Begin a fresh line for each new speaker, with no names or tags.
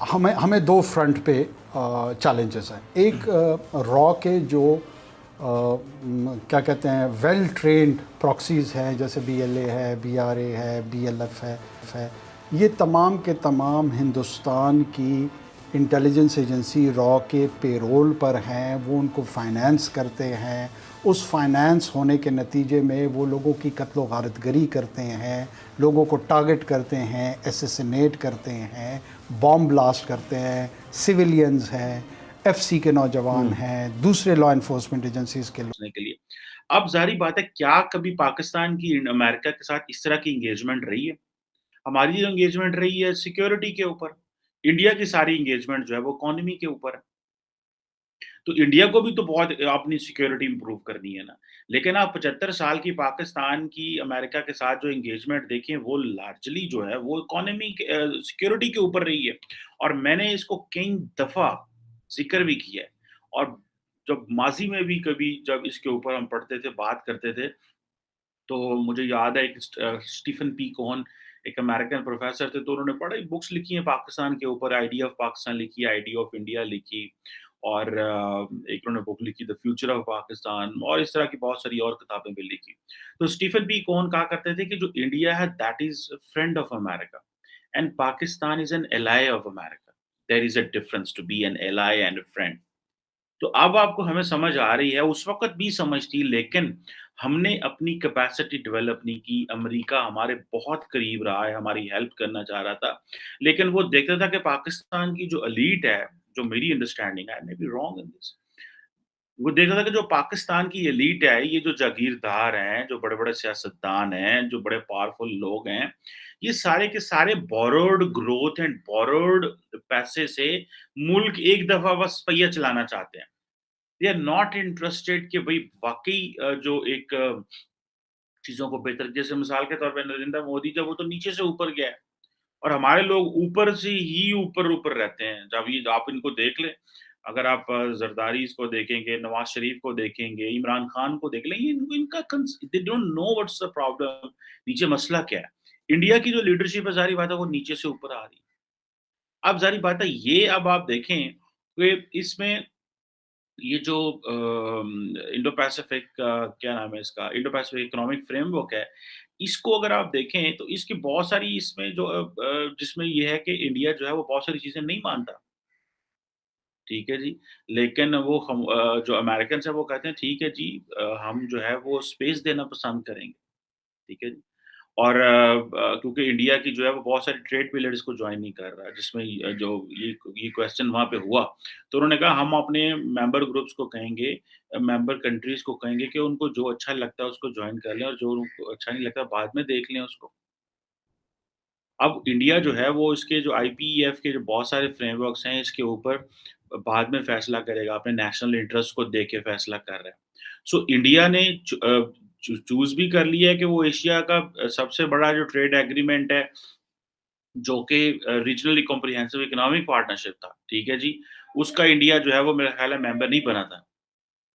हमें हमें दो फ्रंट पे चैलेंजेस हैं। एक रॉ के जो क्या कहते हैं वेल ट्रेंड प्रॉक्सीज़ हैं, जैसे बीएलए है, बीआरए है, बीएलएफ है। ये तमाम के तमाम हिंदुस्तान की इंटेलिजेंस एजेंसी रॉ के पेरोल पर हैं, वो उनको फाइनेंस करते हैं। उस फाइनेंस होने के नतीजे में वो लोगों की कत्ल व गारतगरी करते हैं, लोगों को टारगेट करते हैं, एसेसिनेट करते हैं, बॉम्ब ब्लास्ट करते हैं, सिविलियंस हैं, एफसी के नौजवान हैं, दूसरे लॉ इन्फोर्समेंट एजेंसीज के लोग।
के लिए। अब ज़ाहिर बात है, क्या कभी पाकिस्तान की अमेरिका के साथ इस तरह की एंगेजमेंट रही है? हमारी जो एंगेजमेंट रही है सिक्योरिटी के ऊपर। इंडिया की सारी एंगेजमेंट जो है वो इकोनॉमी के ऊपर है। तो इंडिया को भी तो बहुत अपनी सिक्योरिटी इंप्रूव करनी है ना। लेकिन आप 75 साल की पाकिस्तान की अमेरिका के साथ जो एंगेजमेंट देखें, वो लार्जली जो है वो इकोनॉमी सिक्योरिटी के ऊपर रही है। और मैंने इसको कई दफ़ा ज़िक्र भी किया है। और जब माज़ी में भी कभी जब इसके ऊपर हम पढ़ते थे, बात करते थे, तो मुझे याद है एक स्टीफन पी कोहन एक अमेरिकन प्रोफ़ेसर थे, तो उन्होंने बड़ी बुक्स लिखी हैं पाकिस्तान के ऊपर, आइडिया ऑफ पाकिस्तान लिखी, आइडिया ऑफ इंडिया लिखी, और एक उन्होंने बुक लिखी द फ्यूचर ऑफ पाकिस्तान, और इस तरह की बहुत सारी और किताबें भी लिखी। तो स्टीफन पी कोहन कहा करते थे कि जो इंडिया है that is friend of America and Pakistan is an ally of America. There is a difference to be an ally and a friend. तो अब आपको हमें समझ आ रही है, उस वक़्त भी समझ थी, लेकिन हमने अपनी कैपेसिटी डेवलप नहीं की। अमेरिका हमारे बहुत करीब रहा है, हमारी हेल्प करना चाह रहा था। लेकिन वो देखता था कि पाकिस्तान की जो एलीट है, जो मेरी अंडरस्टैंडिंग है, I may be wrong in this, वो देखता था कि जो पाकिस्तान की एलीट है, ये जो जागीरदार हैं, जो बड़े-बड़े सियासतदान हैं, जो बड़े पावरफुल लोग हैं, ये सारे के सारे बोरोड ग्रोथ एंड बोरोड पैसे से मुल्क एक दफ़ा बस पहिया चलाना चाहते हैं। दे आर नॉट इंटरेस्टेड कि भई वाक़ई जो एक चीज़ों को बेहतर, जैसे मिसाल के तौर पे नरेंद्र मोदी, जब वो तो नीचे से ऊपर गया है और हमारे लोग ऊपर से ही ऊपर-ऊपर रहते हैं। जब ये आप इनको देख लें, अगर आप ज़रदारी को देखेंगे, नवाज़ शरीफ को देखेंगे, इमरान खान को देख लें, ये इनका they don't know what's the problem, नीचे मसला क्या है। इंडिया की जो लीडरशिप है, ज़ाहिर बात है वो नीचे से ऊपर आ रही है। अब ज़ाहिर बात है ये, अब आप देखें कि इसमें ये जो इंडो पैसिफिक क्या नाम है इसका, इंडो पैसिफिक इकोनॉमिक फ्रेमवर्क है, इसको अगर आप देखें तो इसकी बहुत सारी इसमें जो जिसमें ये है कि इंडिया जो है वो बहुत सारी चीज़ें नहीं मानता, ठीक है जी। लेकिन वो हम जो अमेरिकन्स हैं वो कहते हैं ठीक है जी, हम जो है वो स्पेस देना पसंद करेंगे, ठीक है जी। और क्योंकि इंडिया की जो है वो बहुत सारी ट्रेड पिलर्स को जॉइन नहीं कर रहा है, जिसमें जो ये क्वेश्चन वहाँ पे हुआ, तो उन्होंने कहा हम अपने मेंबर ग्रुप्स को कहेंगे, मेंबर कंट्रीज़ को कहेंगे कि उनको जो अच्छा लगता है उसको जॉइन कर लें, और जो उनको अच्छा नहीं लगता बाद में देख लें उसको। अब इंडिया जो है वो इसके जो आईपीईएफ के जो बहुत सारे फ्रेमवर्क्स हैं, इसके ऊपर बाद में फैसला करेगा, अपने नेशनल इंटरेस्ट को देख के फैसला कर रहा है। सो इंडिया ने चूज़ भी कर लिया है कि वो एशिया का सबसे बड़ा जो ट्रेड एग्रीमेंट है, जो कि रीजनली कॉम्प्रिहेंसिव इकोनॉमिक पार्टनरशिप था, ठीक है जी? उसका इंडिया जो है वो मेरा ख़्याल है मेंबर नहीं बना था।